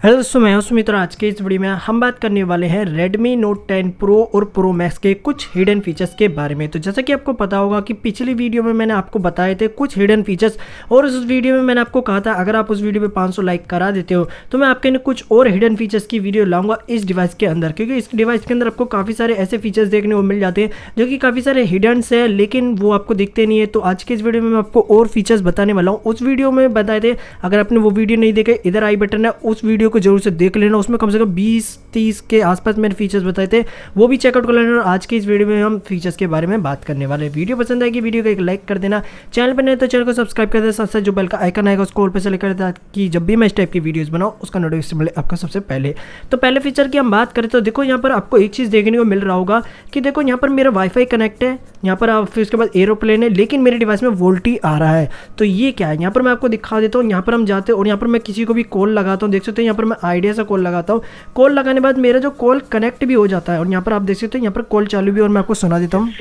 Hello दोस्तों, मैं हूं सुमित और आज के इस वीडियो में हम बात करने वाले हैं Redmi Note 10 Pro और Pro Max के कुछ हिडन फीचर्स के बारे में। तो जैसा कि आपको पता होगा कि पिछली वीडियो में मैंने आपको बताए थे कुछ हिडन फीचर्स, और उस वीडियो में मैंने आपको कहा था अगर आप उस वीडियो पे 500 लाइक करा देते हो तो मैं आपके लिए कुछ और हिडन फीचर्स की वीडियो लाऊंगा इस डिवाइस के अंदर, क्योंकि इस डिवाइस के अंदर आपको काफ़ी सारे ऐसे फीचर्स देखने को मिल जाते हैं जो कि काफ़ी सारे हिडन्स है लेकिन वो आपको दिखते नहीं है। तो आज के इस वीडियो में मैं आपको और फीचर्स बताने वाला हूँ। उस वीडियो में बताए थे, अगर आपने वो वीडियो नहीं देखे इधर आई बटन है, उस वीडियो को जरूर से देख लेना। उसमें कम से कम 20-30 के आसपास मैंने फीचर्स बताए थे, वो भी चेकआउट कर लेना। और आज की इस वीडियो में हम फीचर्स के बारे में बात करने वाले हैं। वीडियो पसंद आएगी वीडियो को एक लाइक कर देना, चैनल पर नहीं तो चैनल को सब्सक्राइब कर देना, साथ साथ जो बेल का आइकन आएगा उसको ऑल पे सेलेक्ट कर देना कि जब भी मैं इस टाइप की वीडियोस बनाऊं उसका नोटिफिकेशन मिले आपका सबसे पहले। तो पहले फीचर की हम बात करें तो देखो यहाँ पर आपको एक चीज़ देखने को मिल रहा होगा कि देखो यहाँ पर मेरा वाईफाई कनेक्ट है, यहाँ पर फिर उसके बाद एरोप्लेन है, लेकिन मेरे डिवाइस में वोल्टी आ रहा है। तो ये क्या है, यहाँ पर मैं आपको दिखा देता हूँ। यहाँ पर हम जाते हैं और यहाँ पर मैं किसी को भी कॉल लगाता हूँ, देख सकते हैं यहाँ पर मैं आइडिया से कॉल लगाता हूँ। कॉल लगाने के बाद मेरा जो कॉल कनेक्ट भी हो जाता है और यहाँ पर आप देख सकते हैं यहाँ पर कॉल चालू भी, और मैं आपको सुना देता हूँ।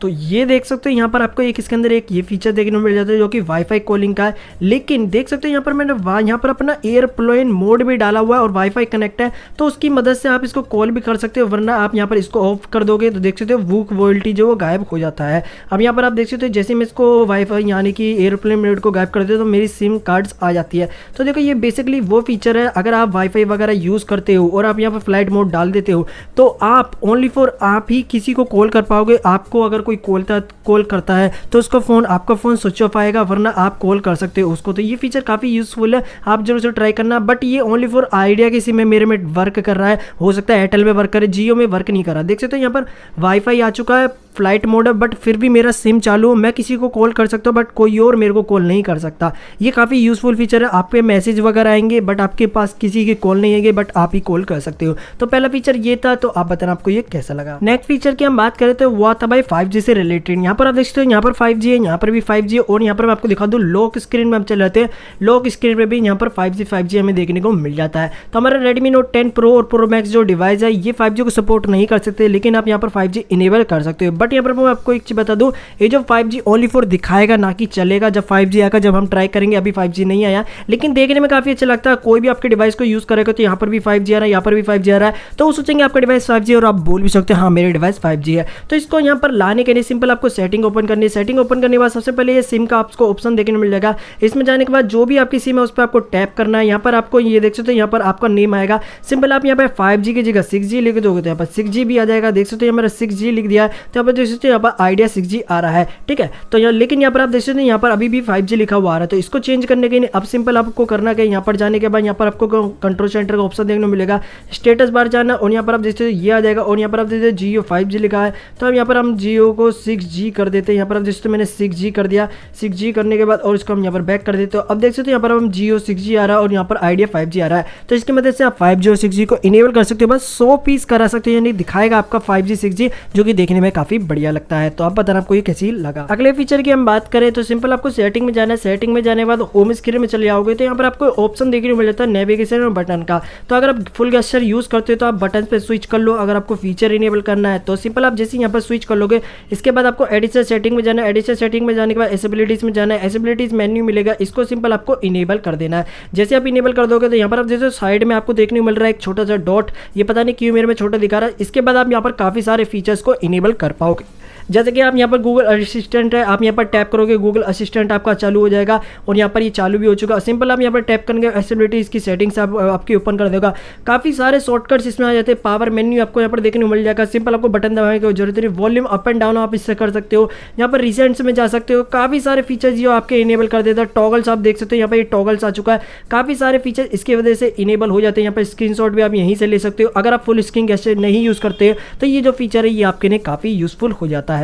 तो ये देख सकते हो यहाँ पर आपको एक इसके अंदर एक ये फीचर देखने को मिल जाता है जो कि वाईफाई कॉलिंग का है। लेकिन देख सकते हो यहाँ पर मैंने यहाँ पर अपना एयरप्लेन मोड भी डाला हुआ है और वाईफाई कनेक्ट है, तो उसकी मदद से आप इसको कॉल भी कर सकते हो। वरना आप यहाँ पर इसको ऑफ कर दोगे तो देख सकते हो वूक वोल्टी जो वो गायब हो जाता है। अब यहाँ पर आप देख सकते हो जैसे मैं इसको वाईफाई यानी कि एयरप्लेन मोड को गायब कर देते हो तो मेरी सिम कार्ड्स आ जाती है। तो देखो ये बेसिकली वो फीचर है, अगर आप वाईफाई वगैरह यूज़ करते हो और आप यहाँ पर फ्लाइट मोड डाल देते हो तो आप ओनली फॉर आप ही किसी को कॉल कर पाओगे। आपको अगर कोई कॉल करता है तो उसका फ़ोन आपका फ़ोन स्विच ऑफ आएगा, वरना आप कॉल कर सकते हो उसको। तो ये फीचर काफ़ी यूज़फुल है, आप जरूर से ट्राई करना। बट ये ओनली फॉर आइडिया की सिम में मेरे में वर्क कर रहा है, हो सकता है एयरटेल में वर्क करे, जियो में वर्क नहीं कर रहा। देख सकते हो यहाँ पर वाईफाई आ चुका है, फ्लाइट मोड है, बट फिर भी मेरा सिम चालू हो, मैं किसी को कॉल कर सकता हूँ बट कोई और मेरे को कॉल नहीं कर सकता। ये काफ़ी यूज़फुल फीचर है। आपके मैसेज वगैरह आएंगे बट आपके पास किसी की कॉल नहीं आएंगे, बट आप ही कॉल कर सकते हो। तो पहला फीचर ये था, तो आप बताना आपको ये कैसा लगा। नेक्स्ट फीचर की हम बात करें तो वो था भाई 5G से रिलेटेड। यहाँ पर आप देख सकते हो यहाँ पर 5G है, यहाँ पर भी 5G है, और यहाँ पर मैं आपको दिखा दूँ लॉक स्क्रीन में हम चले जाते हैं। लॉक स्क्रीन में भी यहाँ पर 5G हमें देखने को मिल जाता है। तो हमारा Redmi Note 10 Pro और Pro Max जो डिवाइस है ये 5G को सपोर्ट नहीं कर सकते, लेकिन आप यहाँ पर 5G इनेबल कर सकते हो। बट यहाँ पर मैं आपको एक चीज बता दूं, ये जो 5G ओनली फॉर दिखाएगा ना कि चलेगा। जब 5G आएगा जब हम ट्राई करेंगे, अभी 5G नहीं आया लेकिन देखने में काफी अच्छा लगता है। कोई भी आपके डिवाइस को यूज करेगा तो यहाँ पर भी 5G आ रहा है, यहाँ पर भी 5G आ रहा है, तो वो सोचेंगे आपका डिवाइस 5G और आप बोल भी सकते हैं हाँ मेरे डिवाइस 5G है। तो इसको यहाँ पर लाने के लिए सिंपल आपको सेटिंग ओपन करनी है। सेटिंग ओपन करने के बाद सबसे पहले ये सिम का आपको ऑप्शन देखने को मिल जाएगा। इसमें जाने के बाद जो भी आपकी सिम है उस पर आपको टैप करना है। यहाँ पर आपको ये देख सकते हो यहाँ पर आपका नेम आएगा। सिंपल आप यहाँ पर 5G की जगह 6G लिख दोगे तो यहाँ पर 6G भी आ जाएगा। देख सकते हो मेरा 6G लिख दिया है, तो यहाँ पर देख सकते हो यहाँ पर आइडिया 6G आ रहा है, ठीक है। तो यहाँ लेकिन यहाँ पर आप देख सकते हैं यहाँ पर अभी भी 5G लिखा हुआ आ रहा है। तो इसको चेंज करने के लिए अब सिंपल आपको करना क्या, यहाँ पर जाने के बाद यहाँ पर आपको कंट्रोल सेंटर का ऑप्शन देखने को मिलेगा। स्टेटस बार जाना और यहाँ पर आप देखते हो ये आ जाएगा, और यहाँ पर आप देखते हो जियो 5G लिखा है, तो अब यहाँ पर हम जियो को 6G कर देते हैं। यहाँ पर आप देखते हो मैंने 6G कर दिया। 6G करने के बाद और इसको हम यहाँ पर बैक कर देते हो। अब देख सकते हो यहाँ पर हम जियो 6G आ रहा है और यहाँ पर आइडिया 5G आ रहा है। तो इसकी मदद से आप 5G और 6G को इनेबल कर सकते हो, बस 100 पीस करा सकते हो, यानी दिखाएगा आपका 5G 6G, जो कि देखने में काफी बढ़िया लगता है। तो आप बताना आपको ये कैसी लगा। अगले फीचर की हम बात करें तो सिंपल आपको सेटिंग में जाना है। सेटिंग में जाने के बाद होम स्क्रीन में चले जाओगे तो यहाँ पर आपको ऑप्शन देखने को मिल जाता है नेविगेशन और बटन का। तो अगर आप फुल गेस्चर यूज करते हो तो आप बटन पे स्विच कर लो। अगर आपको फीचर इनेबल करना है तो सिंपल आप जैसे यहाँ पर स्विच कर लोगे, इसके बाद आपको एडिशनल सेटिंग में जाना है। एडिशनल सेटिंग में जाने के बाद एसेबिलिटीज में जाना है। एसेबिलिटीज मेन्यू मिलेगा, इसको सिंपल आपको इनेबल कर देना है। जैसे आप इनेबल कर दोगे तो यहाँ पर आप जैसे साइड में आपको देखने को मिल रहा है एक छोटा सा डॉट, ये पता नहीं क्यों मेरे में छोटा दिखा रहा है। इसके बाद आप यहाँ पर काफी सारे फीचर्स को इनेबल कर पाओगे। जैसे कि आप यहाँ पर गूगल असिस्टेंट है, आप यहाँ पर टैप करोगे गूगल असिस्टेंट आपका चालू हो जाएगा, और यहाँ पर ये चालू भी हो चुका है। सिंपल आप यहाँ पर टैप करेंगे एसेबिलिटीज की सेटिंग्स आपकी ओपन कर देगा। काफ़ी सारे शॉर्टकट्स इसमें आ जाते हैं। पावर मेन्यू आपको यहाँ पर देखने को मिल जाएगा। सिंपल आपको बटन दबाने की जरूरत नहीं। वॉल्यूम अप एंड डाउन आप इससे कर सकते हो। यहाँ पर रिसेंट्स में जा सकते हो। काफ़ी सारे फीचर्स जो आपके इनेबल कर देता है। टॉगल्स आप देख सकते हो, यहाँ पर ये टॉगल्स आ चुका है। काफ़ी सारे फीचर्स इसकी वजह से इनेबल हो जाते हैं। यहाँ पर स्क्रीनशॉट भी आप यहीं से ले सकते हो। अगर आप फुल स्क्रीन कैसे नहीं यूज़ करते तो ये जो फीचर है ये आपके लिए काफ़ी यूजफुल हो जाता है।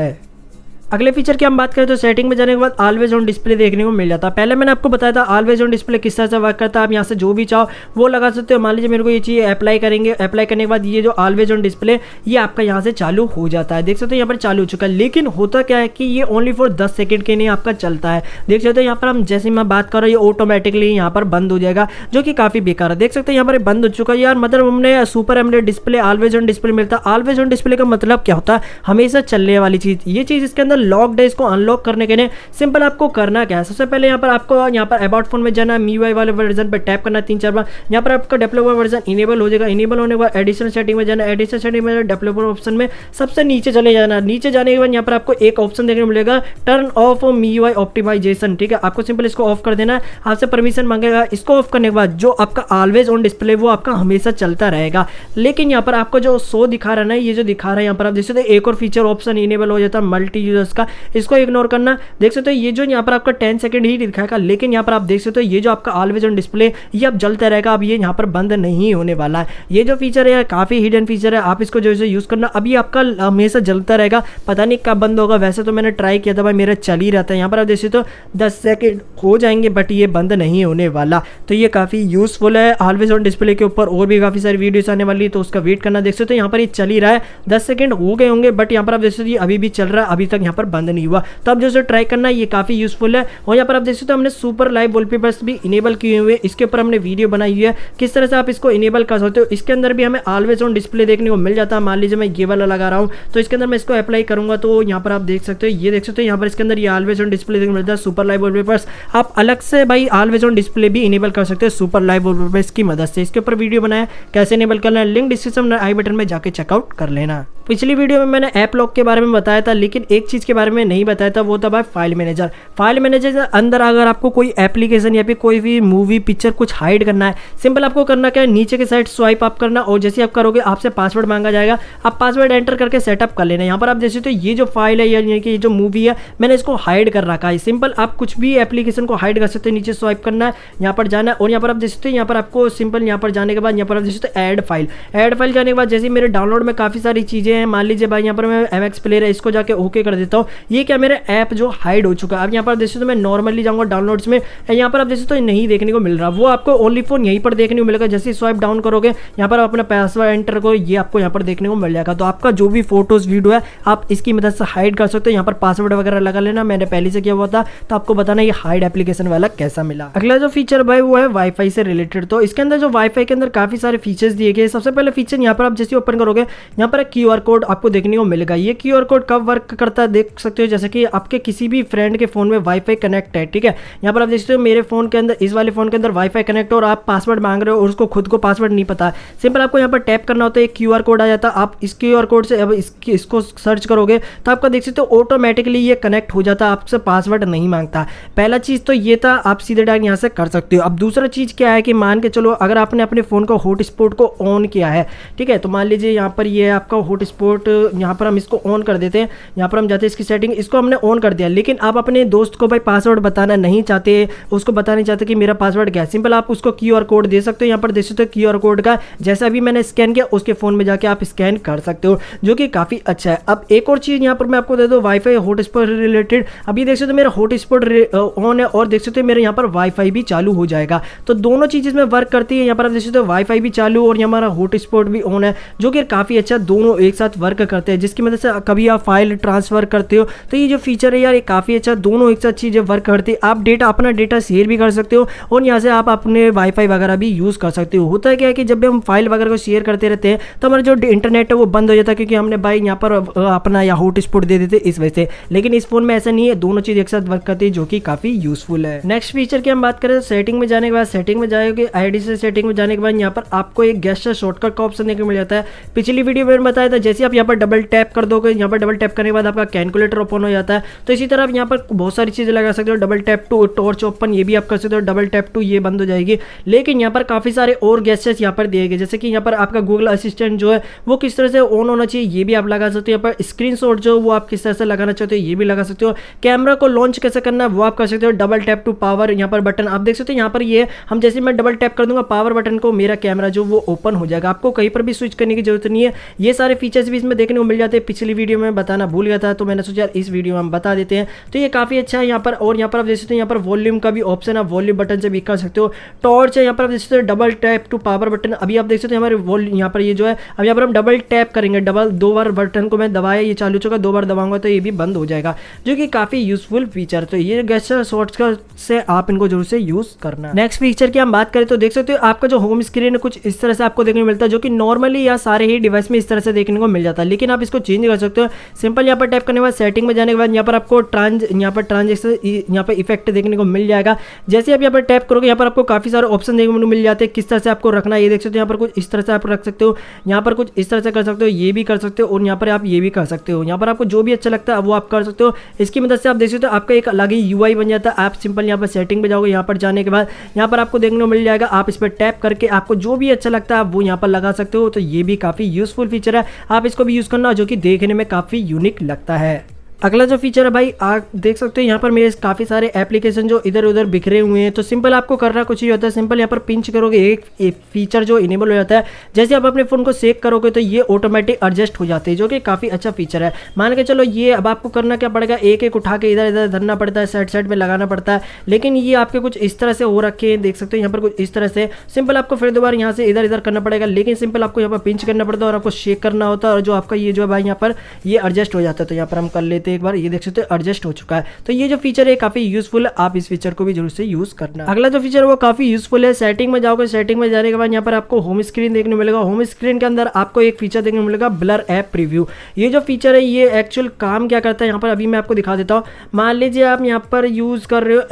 अगले फीचर की हम बात करें तो सेटिंग में जाने के बाद ऑलवेज ऑन डिस्प्ले देखने को मिल जाता है। पहले मैंने आपको बताया था ऑलवेज ऑन डिस्प्ले किस तरह से वर्क करता है। आप यहाँ से जो भी चाहो वो लगा सकते हो। मान लीजिए मेरे को ये चीज़ अप्लाई करेंगे, अप्लाई करने के बाद ये जो ऑलवेज ऑन डिस्प्ले ये आपका यहाँ से चालू हो जाता है। देख सकते हो यहाँ पर चालू हो चुका है, लेकिन होता क्या है कि ये ओनली फॉर 10 सेकंड के लिए आपका चलता है। देख सकते हो यहाँ पर हम जैसे मैं बात कर रहा हूँ ये ऑटोमेटिकली यहाँ पर बंद हो जाएगा, जो कि काफ़ी बेकार है। देख सकते हैं यहाँ पर बंद हो चुका है यार। मतलब हमने super AMOLED display always on display मिलता है। ऑलवेज ऑन डिस्प्ले का मतलब क्या होता है, हमेशा चलने वाली चीज़। ये चीज़ इसके अंदर अंदर लॉक्ड है, इसको अनलॉक करने के लिए सिंपल आपको करना क्या है, सबसे पहले यहाँ पर आपको यहाँ पर अबाउट फोन में जाना, MIUI वाले वर्जन पर टैप करना 3-4 बार। यहाँ पर आपका डेवलपर वर्जन इनेबल हो जाएगा। इनेबल होने के बाद एडिशनल सेटिंग में जाना, एडिशनल सेटिंग में डेवलपर ऑप्शन में सबसे नीचे चले जाना। नीचे जाने के बाद यहाँ पर आपको एक ऑप्शन देखने को मिलेगा, टर्न ऑफ MIUI ऑप्टिमाइजेशन। ठीक है, आपको सिंपल इसको ऑफ कर देना है। आपसे परमिशन मांगेगा। इसको ऑफ करने के बाद जो आपका ऑलवेज ऑन डिस्प्ले वो आपका हमेशा चलता रहेगा। लेकिन यहाँ पर आपको जो शो दिखा रहा है ना, ये जो दिखा रहा है यहाँ पर आप देख सकते हो एक और फीचर ऑप्शन इनेबल हो जाता है मल्टी यूजर्स का, इसको इग्नोर करना। देख सकते हो ये जो यहाँ पर आपका 10 सेकंड ही दिखाएगा, लेकिन यहाँ पर आप देख सकते हो ये जो आपका ऑलवेज ऑन डिस्प्ले ये अब जलता रहेगा। अब ये यहाँ पर बंद नहीं होने वाला है। ये जो फीचर है काफी हिडन फीचर है, आप इसको जो है यूज करना। अभी आपका हमेशा जलता रहेगा, पता नहीं कब बंद होगा। वैसे तो मैंने ट्राई किया था भाई, मेरा चल ही रहता है। यहाँ पर आप देख सकते हो 10 सेकंड हो जाएंगे बट ये बंद नहीं होने वाला। तो ये काफी यूजफुल है। ऑलवेज ऑन डिस्प्ले के ऊपर और भी काफी सारी वीडियोस आने वाली, तो उसका वेट करना। देख सकते हो यहाँ पर ये चल ही रहा है, 10 सेकंड हो गए होंगे बट यहाँ पर आप देख सकते हो ये अभी भी चल रहा है, अभी तक यहाँ पर बंद नहीं हुआ। तो आप जो ट्राई करना, ये काफी यूजफुल है। और यहाँ पर आप देख सकते हो हमने सुपर लाइव वॉलपेपर्स भी इनेबल किए हुए, इसके ऊपर हमने वीडियो बनाई हुई है किस तरह से आप इसको इनेबल कर सकते हो। इसके अंदर भी हमें ऑलवेज ऑन डिस्प्ले देखने को मिल जाता है। मान लीजिए मैं ये वाला लगा रहा हूँ, तो इसके अंदर मैं इसको अप्लाई करूंगा तो यहाँ पर आप देख सकते हो, ये देख सकते हो यहाँ पर इसके अंदर ये ऑलवेज ऑन डिस्प्ले देखने को मिलता है। सुपर लाइव वॉलपेपर्स आप अलग से भाई ऑलवेज ऑन डिस्प्ले भी इनेबल कर सकते हो सुपर लाइव वॉलपेपर्स की मदद से। इसके ऊपर वीडियो बनाया कैसे इनेबल करना है, लिंक डिस्क्रिप्शन में आई बटन में जाके चेकआउट कर लेना। पिछली वीडियो में मैंने ऐप लॉक के बारे में बताया था, लेकिन एक चीज के बारे में नहीं बताया था, वो था भाई फाइल मैनेजर। फाइल मैनेजर के अंदर अगर आपको कोई एप्लीकेशन या फिर कोई भी मूवी पिक्चर कुछ हाइड करना है, सिंपल आपको करना क्या है, नीचे के साइड स्वाइप अप करना और जैसे आप करोगे आपसे पासवर्ड मांगा जाएगा। आप पासवर्ड एंटर करके सेटअप कर लेना। यहाँ पर आप जैसे तो ये जो फाइल है यानी कि ये जो मूवी है मैंने इसको हाइड कर रखा है। सिंपल आप कुछ भी एप्लीकेशन को हाइड कर सकते हो, नीचे स्वाइप करना है, यहाँ पर जाना है और यहाँ पर आप जैसे यहाँ पर आपको सिंपल यहाँ पर जाने के बाद यहाँ पर आप जैसे ऐड फाइल जाने के बाद जैसे मेरे डाउनलोड में काफी सारी चीजें हैं, मान लीजिए भाई यहाँ पर मैं MX प्लेयर है, इसको जाके ओके कर देता हूँ। ये क्या मेरा ऐप जो हाइड हो चुका है। अब यहाँ पर देखते तो मैं नॉर्मली जाऊंगा डाउनलोड्स में, यहाँ पर आप देखते तो नहीं देखने को मिल रहा, वो आपको ओनली फोन यहीं पर देखने को मिलेगा। जैसे स्वाइप डाउन करोगे यहाँ पर अपना पासवर्ड एंटर करो, ये आपको यहाँ पर देखने को मिल जाएगा। तो आपका जो भी फोटोज वीडियो है आप इसकी मदद से हाइड कर सकते हो। यहाँ पर पासवर्ड वगैरह लगा लेना, मैंने पहले से किया हुआ था, तो आपको बताना ये हाइड एप्लीकेशन वाला कैसा मिला। अगला जो फीचर भाई वो है वाईफाई से रिलेटेड। तो इसके अंदर जो वाईफाई के अंदर काफी सारे फीचर्स दिए गए। सबसे पहले फीचर यहाँ पर आप जैसे ओपन करोगे यहाँ पर QR कोड आपको देखने को मिलेगा। ये QR कोड कब वर्क करता है देख सकते हो, जैसे कि आपके किसी भी फ्रेंड के फोन में वाईफाई कनेक्ट है, ठीक है। यहाँ पर आप देख सकते हो मेरे फोन के अंदर, इस वाले फोन के अंदर वाईफाई कनेक्ट है और आप पासवर्ड मांग रहे हो और उसको खुद को पासवर्ड नहीं पता। सिंपल आपको यहाँ पर टैप करना होता है, एक QR कोड आ जाता है। आप इस QR कोड से अब इसको सर्च करोगे तो आपका देख सकते हो ऑटोमेटिकली ये कनेक्ट हो जाता है, आपसे पासवर्ड नहीं मांगता। पहला चीज तो ये था, आप सीधे डायरेक्ट यहाँ से कर सकते हो। अब दूसरा चीज क्या है कि मान के चलो अगर आपने अपने फोन का हॉटस्पॉट को ऑन किया है, ठीक है, तो मान लीजिए यहाँ पर ये आपका हॉटस्पॉट, यहाँ पर हम इसको ऑन कर देते हैं। यहाँ पर हम जाते हैं इसकी सेटिंग, इसको हमने ऑन कर दिया, लेकिन आप अपने दोस्त को भाई पासवर्ड बताना नहीं चाहते, उसको बताना नहीं चाहते कि मेरा पासवर्ड क्या है। सिंपल आप उसको QR कोड दे सकते हो। यहाँ पर देख सकते हो QR कोड का जैसा अभी मैंने स्कैन किया उसके फोन में जाके आप स्कैन कर सकते हो, जो कि काफी अच्छा है। अब एक और चीज यहाँ पर मैं आपको दे दूं वाईफाई हॉटस्पॉट रिलेटेड। अभी देख सकते हो मेरा हॉटस्पॉट ऑन है और देख सकते हो मेरे यहाँ पर वाईफाई भी चालू हो जाएगा। तो दोनों चीजें इसमें वर्क करती है। यहाँ पर आप देख सकते हो वाईफाई भी चालू और हमारा हॉटस्पॉट भी ऑन है, जो कि काफी अच्छा, दोनों एक साथ वर्क करते हैं, जिसकी मदद से कभी आप फाइल ट्रांसफर करते हो तो ये जो फीचर है यार ये काफी अच्छा, दोनों एक साथ चीजें वर्क करती है। आप अपना डेटा शेयर भी कर सकते हो और यहाँ से आप अपने वाईफाई वगैरह भी यूज कर सकते हो। होता है क्या है कि जब भी हम फाइल वगैरह को शेयर करते रहते हैं तो हमारा जो इंटरनेट है वो बंद हो जाता है, क्योंकि हमने भाई यहाँ पर अपना या हॉटस्पॉट दे देते इस वजह से। लेकिन इस फोन में ऐसा नहीं है, दोनों चीज एक साथ वर्क करती है, जो कि काफी यूजफुल है। नेक्स्ट फीचर की हम बात करें, सेटिंग में जाने के बाद, सेटिंग में जाएंगे आईडी से, सेटिंग में जाने के बाद यहाँ पर आपको एक गेस्चर शॉर्टकट का ऑप्शन देखने को मिल जाता है। पिछली वीडियो में बताया था, जैसे आप यहाँ पर डबल टैप कर दोगे, यहाँ पर डबल टैप करने के बाद आपका कैलकुलेटर ओपन हो जाता है। तो इसी तरह आप यहाँ पर बहुत सारी चीजें लगा सकते हो। Double tap to torch open, ये भी आप कर सकते हो। डबल टैप टू ये बंद हो जाएगी। लेकिन यहाँ पर काफी सारे और गेस्चर्स यहाँ पर दिए गए, जैसे कि यहाँ पर आपका गूगल असिस्टेंट जो है वो किस तरह से ऑन होना चाहिए ये भी आप लगा सकते हो। यहाँ पर स्क्रीनशॉट जो वो आप किस तरह से लगाना चाहते हो ये भी लगा सकते हो। कैमरा को लॉन्च कैसे करना है वो आप कर सकते हो। डबल टैप टू पावर यहाँ पर बटन आप देख सकते हो। यहाँ पर ये हम जैसे मैं डबल टैप कर दूंगा पावर बटन को, मेरा कैमरा जो वो ओपन हो जाएगा, आपको कहीं पर भी स्विच करने की जरूरत नहीं है। ये सारे फीचर्स भी इसमें देखने को मिल जाते हैं। पिछली वीडियो में बताना भूल गया था, तो मैंने सोचा इस वीडियो में हम बता देते हैं। तो ये काफी अच्छा है यहाँ पर। और यहाँ पर आप देख सकते हो यहाँ पर वॉल्यूम का भी ऑप्शन है, वॉल्यूम बटन से भी कर सकते हो। टॉर्च है यहाँ पर आप देख सकते हो, double tap to power button. अभी आप देख सकते हो हमारे वॉल्यूम यहाँ पर ये जो है, अब यहाँ पर हम डबल टैप करेंगे, दो बार बटन को मैं दबाया, ये चालू चुका, दो बार दबाऊंगा तो ये भी बंद हो जाएगा, जो कि काफी यूजफुल फीचर। तो ये गेस्चर शॉर्टकट से आप इनको जरूर से यूज करना। नेक्स्ट फीचर की हम बात करें तो देख सकते हो आपका जो होम स्क्रीन है कुछ इस तरह से आपको देखने को मिलता है, जो कि नॉर्मली या सारे ही डिवाइस में इस तरह से देखने को को मिल जाता है, लेकिन आप इसको चेंज कर सकते हो। सिंपल यहाँ पर टैप करने के बाद सेटिंग में जाने के बाद यहाँ पर आपको ट्रांजेक्शन यहाँ पर इफेक्ट देखने को मिल जाएगा। जैसे आप यहाँ पर टैप करोगे यहाँ पर आपको काफ़ी सारे ऑप्शन देखने को मिल जाते हैं किस तरह से आपको रखना है। ये देख सकते हो यहाँ पर कुछ इस तरह से आप रख सकते हो, यहाँ पर कुछ इस तरह से कर सकते हो, ये भी कर सकते हो और यहाँ पर आप ये भी कर सकते हो। यहाँ पर आपको जो भी अच्छा लगता है वो आप कर सकते हो। इसकी मदद से आप देख सकते हो आपका एक अलग ही यूआई बन जाता है। आप सिंपल यहाँ पर सेटिंग पे जाओगे, यहाँ पर जाने के बाद यहाँ पर आपको देखने को मिल जाएगा, आप इस पर टैप करके आपको जो भी अच्छा लगता है आप वो यहाँ पर लगा सकते हो। तो ये भी काफ़ी यूजफुल फीचर है, आप इसको भी यूज़ करना, जो कि देखने में काफ़ी यूनिक लगता है। अगला जो फीचर है भाई, आप देख सकते हो यहाँ पर मेरे काफ़ी सारे एप्लीकेशन जो इधर उधर बिखरे हुए हैं। तो सिंपल आपको करना कुछ ही होता है, सिंपल यहाँ पर पिंच करोगे, एक फीचर जो इनेबल हो जाता है। जैसे आप अपने फ़ोन को सेव करोगे तो ये ऑटोमेटिक एडजस्ट हो जाते हैं, जो कि काफ़ी अच्छा फीचर है। मान के चलो ये अब आपको करना क्या पड़ेगा, एक एक उठा के इधर इधर धरना पड़ता है, साइड में लगाना पड़ता है, लेकिन ये आपके कुछ इस तरह से हो रखे हैं, देख सकते हो यहाँ पर कुछ इस तरह से। सिंपल आपको फिर दोबारा यहाँ से इधर इधर करना पड़ेगा, लेकिन सिंपल आपको यहाँ पर पिंच करना पड़ता है और आपको शेक करना होता है, और जो आपका ये जो है भाई यहाँ पर ये एडजस्ट हो जाता है। तो यहाँ पर हम कर लेते हैं एक बार, ये देख सकते एडजस्ट हो चुका है। तो ये जो फीचर है काफी यूजफुल है, आप इस फीचर को भी जरूर से यूज करना। अगला जो फीचर है वो काफी यूजफुल है। सेटिंग में जाओगे, सेटिंग में जाने के बाद यहाँ पर आपको होम स्क्रीन देखने को मिलेगा। होम स्क्रीन के अंदर आपको एक फीचर देखने को मिलेगा, ब्लर ऐप प्रीव्यू। ये जो फीचर है ये एक्चुअल काम क्या करता है यहाँ पर अभी मैं आपको दिखा देता हूँ। मान लीजिए आप यहाँ पर यूज कर रहे हो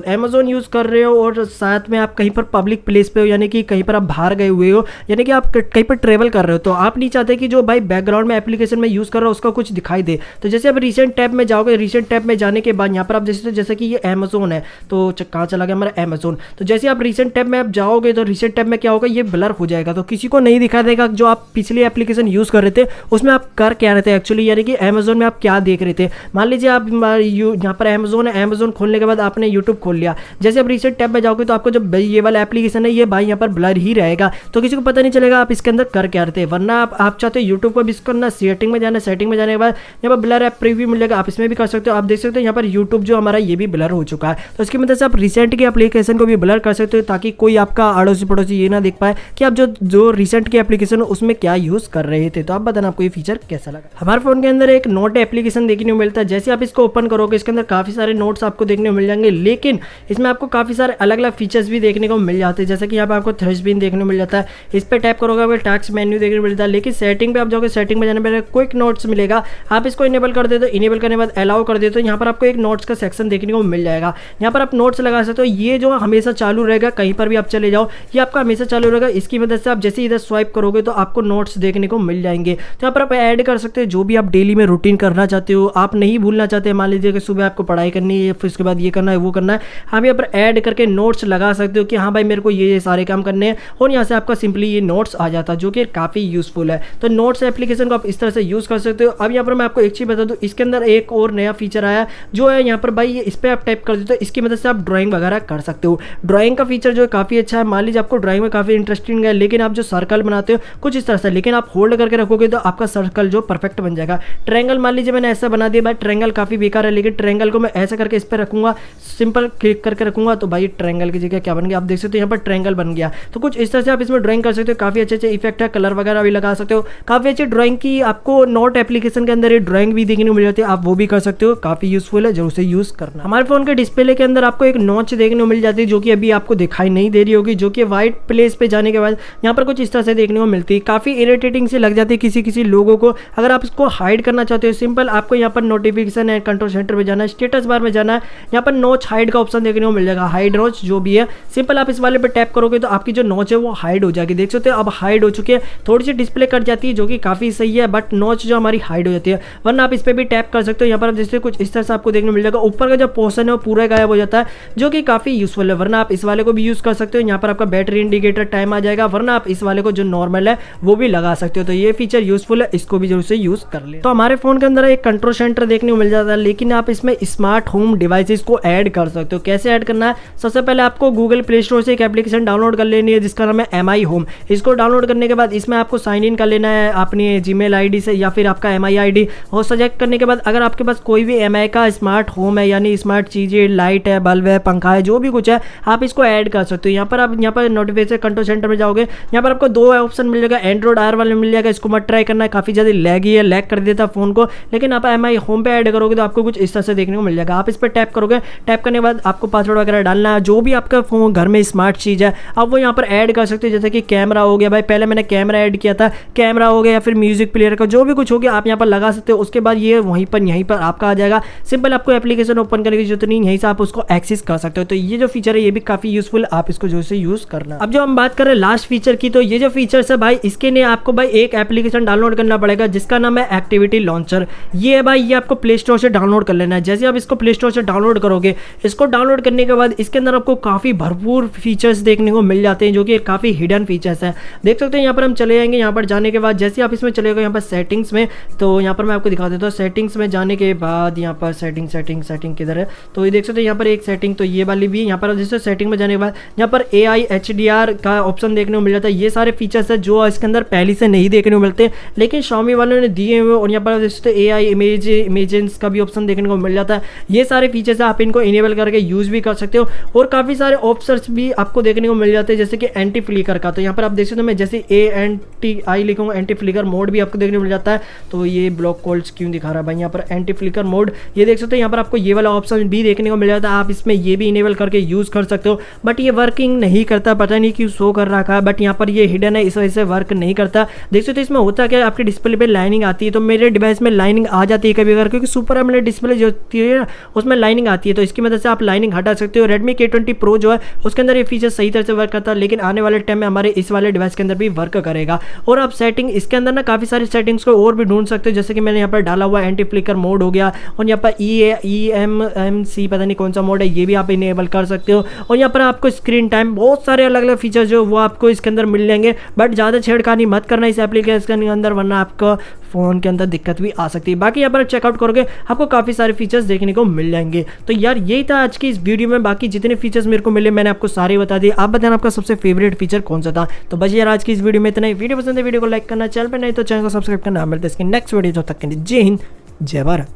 अमेजोन यूज कर रहे हो और साथ में आप कहीं पर पब्लिक प्लेस पे हो, यानी कि कहीं पर आप बाहर गए हुए हो, यानी कि आप कहीं पर ट्रेवल कर रहे हो, तो आप नहीं चाहते कि जो भाई बैकग्राउंड में एप्लीकेशन में यूज कर रहा हो उसका कुछ दिखाई दे। तो जैसे आप रिसेंट टैब में जाओगे, रिसेंट टैब में जाने के बाद यहाँ पर आप जैसे कि ये अमेजोन है, तो कहाँ चला गया हमारा अमेजोन। तो जैसे आप रिसेंट टैब में आप जाओगे तो रिसेंट टैब में क्या होगा, ये ब्लर हो जाएगा, तो किसी को नहीं दिखा देगा जो आप पिछली एप्लीकेशन यूज कर रहे थे उसमें आप कर क्या रहे थे एक्चुअली, यानी कि अमेजोन में आप क्या देख रहे थे। मान लीजिए आप यहाँ पर अमेजोन है, अमेजोन खोलने के बाद आपने यूट्यूब खोल लिया, जैसे आप रिसेंट टैब में जाओगे तो आपको जो ये वाला एप्लीकेशन है ये भाई यहाँ पर ब्लर ही रहेगा, तो किसी को पता नहीं चलेगा आप इसके अंदर कर क्या रहे थे। वरना आप चाहते हो यूट्यूब को भी करना, सेटिंग में जाना, सेटिंग में जाने के बाद यहाँ पर ब्लर ऐप प्रीव्यू मिलेगा, आप इसमें भी कर सकते हो। आप देख सकते हो यहाँ पर यूट्यूब जो हमारा ये भी ब्लर हो चुका है, तो इसकी मदद से आप रिसेंट की एप्लीकेशन को भी ब्लर कर सकते हो, ताकि कोई आपका अड़ोसी पड़ोसी ये ना देख पाए कि आप जो रिसेंट की एप्लीकेशन उसमें क्या यूज कर रहे थे। तो आप बताना आपको ये फीचर कैसा लगा। हमारे फोन के अंदर एक नोट एप्लीकेशन देखने को मिलता है, जैसे आप इसको ओपन करोगे इसके अंदर काफी सारे नोट्स आपको देखने को मिल जाएंगे, लेकिन इसमें आपको काफी सारे अलग अलग फीचर्स भी देखने को मिल जाते हैं। जैसे कि यहाँ पे आपको थ्रेश बिन देखने को मिल जाता है, इस पर टैप करोगे आपको टास्क मेन्यू देखने को मिलता है, लेकिन सेटिंग पे आप जाओगे, सेटिंग में जाने पर क्विक नोट्स मिलेगा, आप इसको इनेबल कर देते हो, इनेबल करने के बाद अलाउ कर देते हो, यहाँ पर आपको एक नोट्स का सेक्शन देखने को मिल जाएगा। यहाँ पर आप नोट्स लगा सकते हो, ये जो हमेशा चालू रहेगा, कहीं पर भी आप चले जाओ ये आपका हमेशा चालू रहेगा। इसकी मदद से आप जैसे इधर स्वाइप करोगे तो आपको नोट्स देखने को मिल जाएंगे। तो यहाँ पर आप ऐड कर सकते हो जो भी आप डेली में रूटीन करना चाहते हो, आप नहीं भूलना चाहते, मान लीजिए कि सुबह आपको पढ़ाई करनी है, फिर उसके बाद ये करना है वो करना है, आप यहाँ पर ऐड करके नोट्स लगा सकते हो कि हाँ भाई मेरे को ये सारे काम करने हैं, और यहाँ से आपका सिंपली ये नोट्स आ जाता है, जो कि काफ़ी यूजफुल है। तो नोट्स एप्लीकेशन को आप इस तरह से यूज़ कर सकते हो। अब यहाँ पर मैं आपको एक चीज़ बता दूँ, इसके अंदर एक और नया फीचर आया जो है यहाँ पर भाई, इस पर आप टाइप कर देते हो, इसकी मदद से आप ड्राइंग वगैरह कर सकते हो। ड्राइंग का फीचर जो है काफ़ी अच्छा है। मान लीजिए आपको ड्राइंग में काफ़ी इंटरेस्टिंग है, लेकिन आप जो सर्कल बनाते हो कुछ इस तरह से, लेकिन आप होल्ड करके रखोगे तो आपका सर्कल जो परफेक्ट बन जाएगा। ट्रायंगल मान लीजिए मैंने ऐसा बना दिया, भाई ट्रायंगल काफ़ी बेकार है, लेकिन ट्रायंगल को मैं ऐसा करके इस पर रखूंगा, सिंपल क्लिक करके रखूंगा, तो भाई ट्रायंगल की जगह क्या बन गया, आप देख सकते हो यहाँ पर ट्रायंगल बन गया। तो कुछ इस तरह से आप इसमें ड्राइंग कर सकते हो, काफ़ी अच्छे अच्छे इफेक्ट है, कलर वगैरह भी लगा सकते हो, काफ़ी अच्छी ड्राइंग की आपको नोट एप्लीकेशन के अंदर ये ड्राइंग भी देखने को मिल जाती है, आप वो भी कर सकते हो, काफ़ी यूजफुल है, जरूर से यूज़ करना। हमारे फोन के डिस्प्ले के अंदर आपको एक नॉच देखने को मिल जाती है, जो कि अभी आपको दिखाई नहीं दे रही होगी, जो कि व्हाइट प्लेस पे जाने के बाद यहाँ पर कुछ इस तरह से देखने को मिलती है, काफ़ी इरिटेटिंग से लग जाती है किसी लोगों को। अगर आप इसको हाइड करना चाहते हो, सिंपल आपको यहाँ पर नोटिफिकेशन एंड कंट्रोल सेंटर में जाना है, स्टेटस बार में जाना है, यहाँ पर नॉच हाइड का ऑप्शन देखने को मिल जाएगा, हाइड नॉच जो भी है, सिंपल आप इस वाले पे टैप करोगे तो आपकी जो नॉच है वो हाइड हो जाएगी। देख सकते हो अब हाइड हो चुकी है, थोड़ी सी डिस्प्ले कट जाती है जो कि काफ़ी सही है, बट नॉच जो हमारी हाइड हो जाती है। वरना आप इस पर भी टैप कर सकते हो, यहाँ पर जैसे कुछ इस तरह से आपको देखने को मिल जाएगा, ऊपर का जो पोर्शन है वो पूरा गायब हो जाता है, जो कि काफ़ी यूजफुल है। वरना आप इस वाले को भी यूज़ कर सकते हो, यहाँ पर आपका बैटरी इंडिकेटर टाइम आ जाएगा, वरना आप इस वाले को जो नॉर्मल है वो भी लगा सकते हो। तो ये फीचर यूजफुल है, इसको भी जरूर से यूज़ कर ले। तो हमारे फोन के अंदर एक कंट्रोल सेंटर देखने को मिल जाता है, लेकिन आप इसमें स्मार्ट होम डिवाइसेस को ऐड कर सकते हो। कैसे ऐड करना है, सबसे पहले आपको गूगल प्ले स्टोर से एक एप्लीकेशन डाउनलोड कर लेनी है जिसका नाम है MI होम। इसको डाउनलोड करने के बाद इसमें आपको साइन इन कर लेना है अपनी जीमेल ID से या फिर आपका MI ID, और सजेक्ट करने के बाद बाद अगर आपके पास कोई भी MI का स्मार्ट होम है, यानी स्मार्ट चीज़ें, लाइट है, बल्ब है, पंखा है, जो भी कुछ है आप इसको ऐड कर सकते हो। यहाँ पर आप यहाँ पर नोटिफिकेशन कंट्रोल सेंटर में जाओगे, यहाँ पर आपको 2 ऑप्शन मिल जाएगा, एंड्रॉइड R वाले मिल जाएगा, इसको मत ट्राई करना है, काफ़ी ज़्यादा लैगी है, लैग कर देता फ़ोन को। लेकिन आप MI होम पे ऐड करोगे तो आपको कुछ इस तरह से देखने को मिल जाएगा। आप इस पर टैप करोगे, टैप करने के बाद आपको पासवर्ड वगैरह डालना है, जो भी आपका फोन घर में स्मार्ट चीज़ है आप वो यहाँ पर ऐड कर सकते हो। जैसे कि कैमरा हो गया, भाई पहले मैंने कैमरा ऐड किया था, कैमरा हो गया, या फिर म्यूजिक प्लेयर का जो भी कुछ हो गया आप यहाँ पर लगा सकते हो। उसके बाद ये यहीं पर आपका आ जाएगा, सिंपल आपको एप्लीकेशन ओपन करने की जरूरत नहीं, यहीं से आप उसको एक्सेस कर सकते हो। तो ये जो फीचर है ये भी काफ़ी यूजफुल, आप इसको जो से यूज़ करना। अब जो हम बात कर रहे हैं लास्ट फीचर की, तो ये जो फीचर्स है भाई इसके लिए आपको भाई एक एप्लीकेशन डाउनलोड करना पड़ेगा जिसका नाम है एक्टिविटी लॉन्चर। ये है भाई, ये आपको प्ले स्टोर से डाउनलोड कर लेना है। जैसे आप इसको प्ले स्टोर से डाउनलोड करोगे, इसको डाउनलोड करने के बाद इसके अंदर आपको काफ़ी भरपूर फीचर्स देखने को मिल जाते हैं जो कि काफ़ी हिडन फीचर्स हैं। देख सकते हैं यहाँ पर हम चले जाएंगे, यहाँ पर जाने के बाद जैसे आप इसमें चले गए यहाँ पर सेटिंग्स में, तो यहाँ पर मैं आपको दिखा देता हूँ। सेटिंग्स में जाने के बाद यहाँ पर सेटिंग किधर है, तो ये देख सकते हैं यहाँ पर एक सेटिंग, तो ये वाली भी यहाँ पर जैसे सेटिंग में जाने के बाद यहाँ पर AI HDR का ऑप्शन देखने को मिल जाता है। ये सारे फीचर्स है जो इसके अंदर पहले से नहीं देखने को मिलते, लेकिन Xiaomi वालों ने दिए हुए। और यहाँ पर जैसे AI इमेजेस का भी ऑप्शन देखने को मिल जाता है। ये सारे फीचर्स आप इनको इनेबल करके यूज़ भी कर सकते हो। और काफ़ी सारे ऑप्शंस भी आपको देखने को मिल जाते हैं, जैसे कि एंटी फ्लिकर का, तो यहाँ पर आप देख सकते हो मैं जैसे ANTI लिखूँगा, एंटी फ्लिकर मोड भी आपको देखने को मिल जाता है। तो ये ब्लॉक कॉल्स क्यों दिखा रहा है भाई, यहाँ पर एंटी फ्लिकर मोड ये देख सकते हो, यहाँ पर आपको ये वाला ऑप्शन भी देखने को मिल जाता है। आप इसमें ये भी इनेबल करके यूज़ कर सकते हो, बट ये वर्किंग नहीं करता, पता नहीं क्यों शो कर रखा है, बट यहाँ पर ये हिडन है, इस वजह से वर्क नहीं करता। देख सकते हो इसमें होता क्या है, आपके डिस्प्ले पे लाइनिंग आती है, तो मेरे डिवाइस में लाइनिंग आ जाती है कभी अगर, क्योंकि सुपर एमोलेड डिस्प्ले जो होती है उसमें लाइनिंग आती है, तो इसकी मदद से आप लाइनिंग हटा सकते हो। Redmi K20 Pro जो है उसके अंदर ये फीचर सही तरह से वर्क करता है, लेकिन आने वाले टाइम में हमारे इस वाले डिवाइस के अंदर भी वर्क करेगा। और आप सेटिंग इसके अंदर ना काफ़ी सारी सेटिंग्स को और भी ढूंढ सकते हो, जैसे कि मैंने यहाँ पर डाला हुआ एंटी फ्लिकर मोड हो गया, और यहाँ पर EMMC पता नहीं कौन सा मोड है, ये भी आप इनेबल कर सकते हो। और यहाँ पर आपको स्क्रीन टाइम, बहुत सारे अलग अलग फीचर जो वो आपको इसके अंदर मिल जाएंगे, बट ज़्यादा छेड़खानी मत करना इस एप्लीकेशन के अंदर, वरना आपको फ़ोन के अंदर दिक्कत भी आ सकती है। बाकी यहाँ पर चेकआउट करोगे आपको काफ़ी सारे फीचर्स देखने को मिल जाएंगे। तो यार यही था आज की इस वीडियो में, बाकी जितने फीचर्स मेरे को मिले मैंने आपको सारे बता दिए। आप बताना आपका सबसे फेवरेट फीचर कौन सा था। तो बस यार आज की इस वीडियो में इतना ही। वीडियो पसंद है वीडियो को लाइक करना, चैनल पर नहीं तो चैनल को सब्सक्राइब करना। मिलते हैं इसकी नेक्स्ट वीडियो, तब तक के लिए जय हिंद, जय भारत।